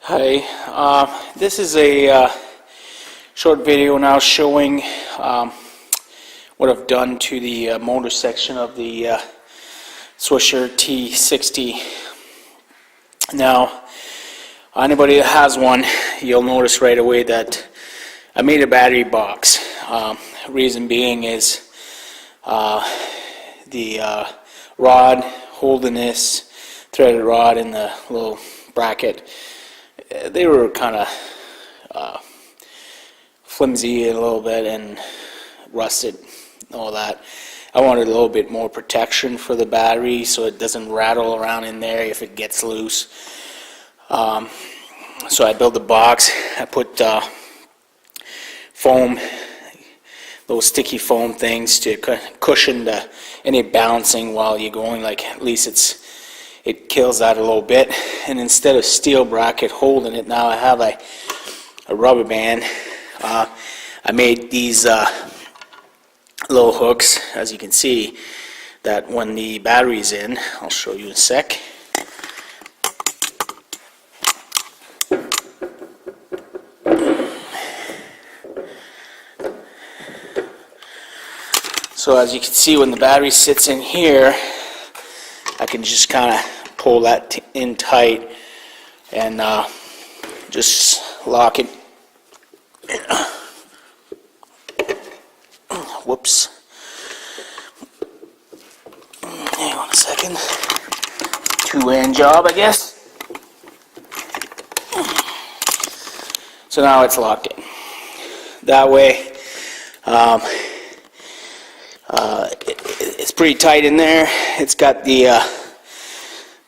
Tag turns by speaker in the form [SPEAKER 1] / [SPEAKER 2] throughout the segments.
[SPEAKER 1] Hi, this is a short video now showing what I've done to the motor section of the Swisher T60. Now, anybody that has one, you'll notice right away that I made a battery box. Reason being is the rod holding this threaded rod in the little bracket, they were kind of flimsy a little bit and rusted, all that. I wanted a little bit more protection for the battery so it doesn't rattle around in there if it gets loose. So I built the box. I put foam, those sticky foam things to cushion any bouncing while you're going. Like, at least it kills that a little bit. And instead of steel bracket holding it, now I have a rubber band. I made these little hooks, as you can see, that when the battery's in, I'll show you in a sec. So as you can see, when the battery sits in here, I can just kind of pull that in tight and just lock it. Whoops. Hang on a second. Two-hand job, I guess. So now it's locked in. That way, it's pretty tight in there. It's got the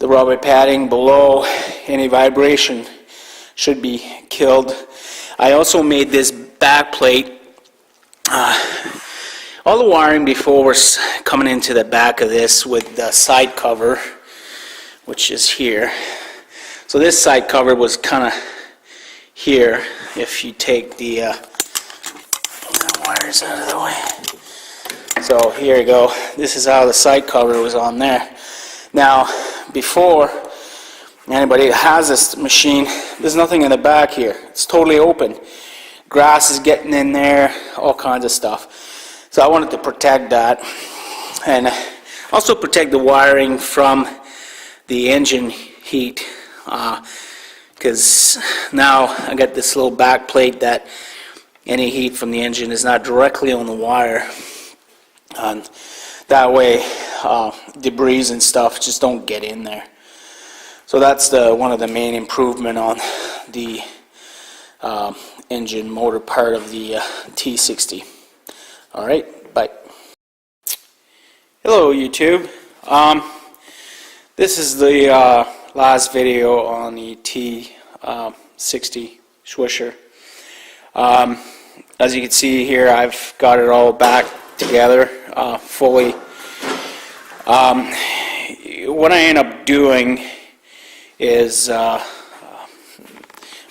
[SPEAKER 1] rubber padding below. Any vibration should be killed. I also made this back plate. All the wiring before was coming into the back of this with the side cover, which is here. So this side cover was kind of here. If you take the wires out of the way. So here you go. This is how the side cover was on there. Now, before anybody has this machine, there's nothing in the back here. It's totally open. Grass is getting in there, all kinds of stuff. So I wanted to protect that, and also protect the wiring from the engine heat, because now I got this little back plate that any heat from the engine is not directly on the wire. And that way debris and stuff just don't get in there. So that's one of the main improvement on the engine motor part of the T60. Alright, bye. Hello YouTube. This is the last video on the T60 Swisher. As you can see here, I've got it all back together fully. What I end up doing is my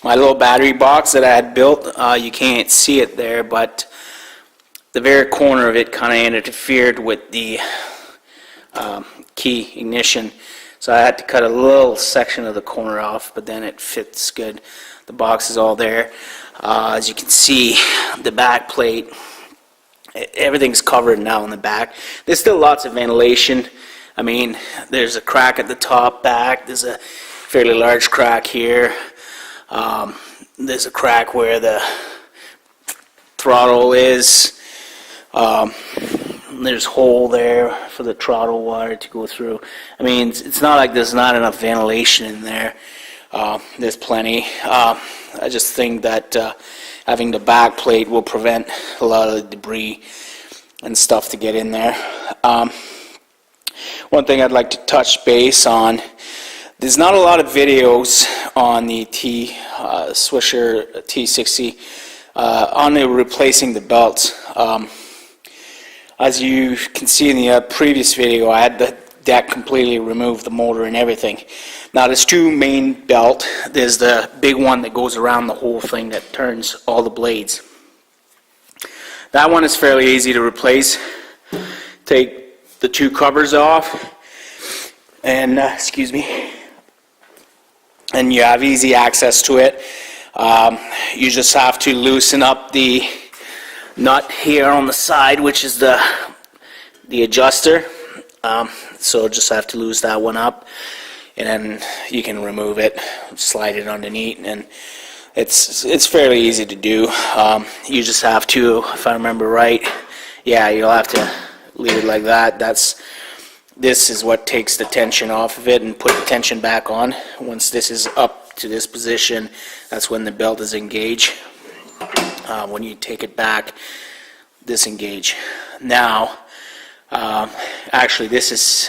[SPEAKER 1] little battery box that I had built, you can't see it there, but the very corner of it kind of interfered with the key ignition. So I had to cut a little section of the corner off, but then it fits good. The box is all there. As you can see, the back plate, everything's covered now in the back. There's still lots of ventilation. I mean, there's a crack at the top back. There's a fairly large crack here. There's a crack where the throttle is. There's a hole there for the throttle wire to go through. I mean, it's not like there's not enough ventilation in there. There's plenty. I just think that having the back plate will prevent a lot of the debris and stuff to get in there. One thing I'd like to touch base on, there's not a lot of videos on the Swisher T60 on the replacing the belts. As you can see in the previous video, I had the deck completely removed, the motor and everything. Now there's two main belt. There's the big one that goes around the whole thing that turns all the blades. That one is fairly easy to replace. Take the two covers off and excuse me, and you have easy access to it. You just have to loosen up the nut here on the side, which is the adjuster. So just have to loosen that one up, and then you can remove it, slide it underneath, and it's fairly easy to do. You just have to, if I remember right, yeah, you'll have to leave it like that. This is what takes the tension off of it and put the tension back on. Once this is up to this position, that's when the belt is engaged. When you take it back, disengage. Now, actually this is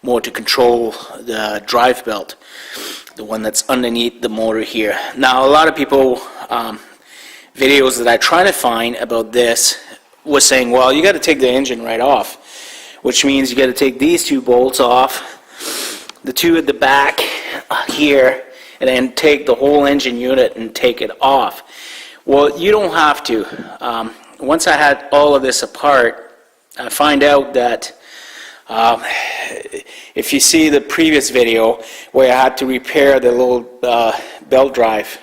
[SPEAKER 1] more to control the drive belt, the one that's underneath the motor here. Now, a lot of people, videos that I try to find about this was saying, well, you got to take the engine right off, which means you got to take these two bolts off, the two at the back here, and then take the whole engine unit and take it off. Well, you don't have to. Once I had all of this apart, I find out that if you see the previous video where I had to repair the little belt drive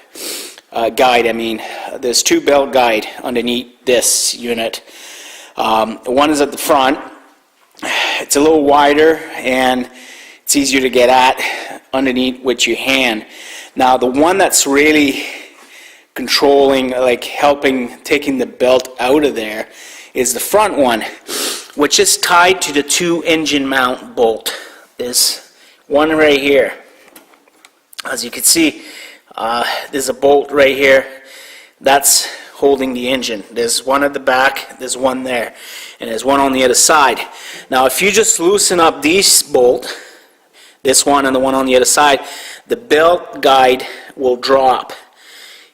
[SPEAKER 1] guide, I mean, there's two belt guide underneath this unit. One is at the front. It's a little wider and it's easier to get at underneath with your hand. Now, the one that's really controlling, like helping taking the belt out of there, is the front one, which is tied to the two engine mount bolt. There's one right here. As you can see, there's a bolt right here that's holding the engine. There's one at the back, there's one there, and there's one on the other side. Now, if you just loosen up these bolt, this one and the one on the other side, the belt guide will drop.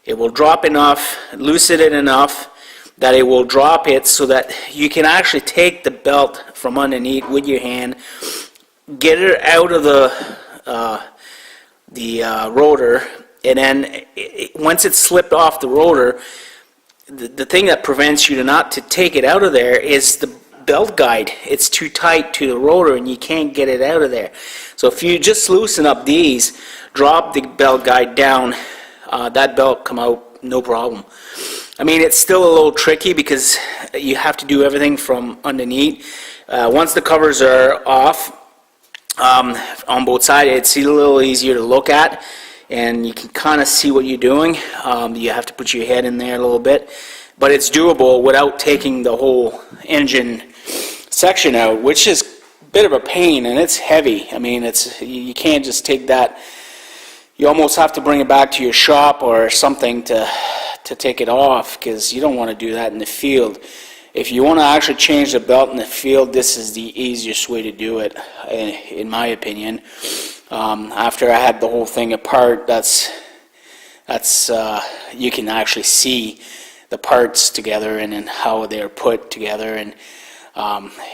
[SPEAKER 1] It will drop enough, loosen it enough that it will drop it so that you can actually take the belt from underneath with your hand, get it out of the rotor, and then once it's slipped off the rotor, the thing that prevents you not to take it out of there is the belt guide. It's too tight to the rotor and you can't get it out of there. So if you just loosen up these, drop the belt guide down, that belt come out no problem. I mean, it's still a little tricky because you have to do everything from underneath. Once the covers are off on both sides, it's a little easier to look at and you can kind of see what you're doing. You have to put your head in there a little bit, but it's doable without taking the whole engine section out, which is a bit of a pain and it's heavy. I mean, you can't just take that. You almost have to bring it back to your shop or something to take it off, because you don't want to do that in the field. If you want to actually change the belt in the field, this is the easiest way to do it, in my opinion. After I had the whole thing apart, that's you can actually see the parts together and how they're put together, and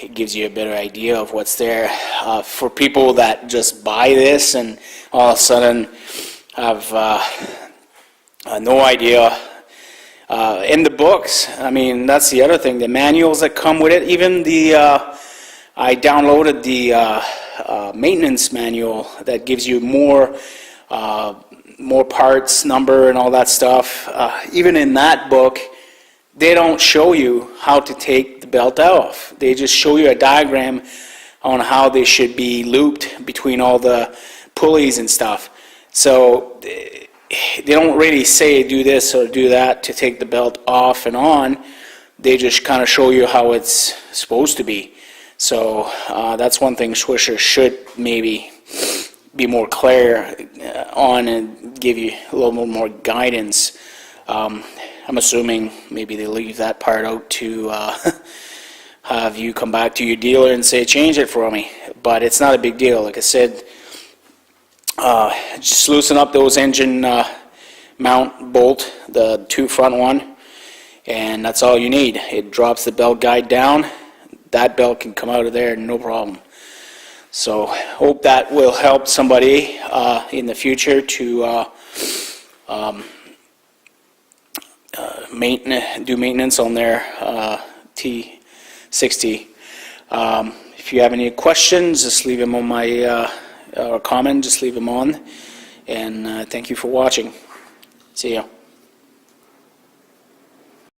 [SPEAKER 1] it gives you a better idea of what's there. For people that just buy this and all of a sudden have no idea, in the books, I mean, that's the other thing, the manuals that come with it, even I downloaded the maintenance manual that gives you more parts, number, and all that stuff. Even in that book, they don't show you how to take the belt off. They just show you a diagram on how they should be looped between all the pulleys and stuff. So they don't really say do this or do that to take the belt off and on. They just kind of show you how it's supposed to be. So that's one thing Swisher should maybe be more clear on and give you a little more guidance. I'm assuming maybe they leave that part out to have you come back to your dealer and say change it for me, but it's not a big deal. Like I said, just loosen up those engine mount bolt, the two front one, and that's all you need. It drops the belt guide down. That belt can come out of there no problem. So hope that will help somebody in the future to do maintenance on their T60. If you have any questions, just leave them on my or comment, just leave them on, And thank you for watching. See ya.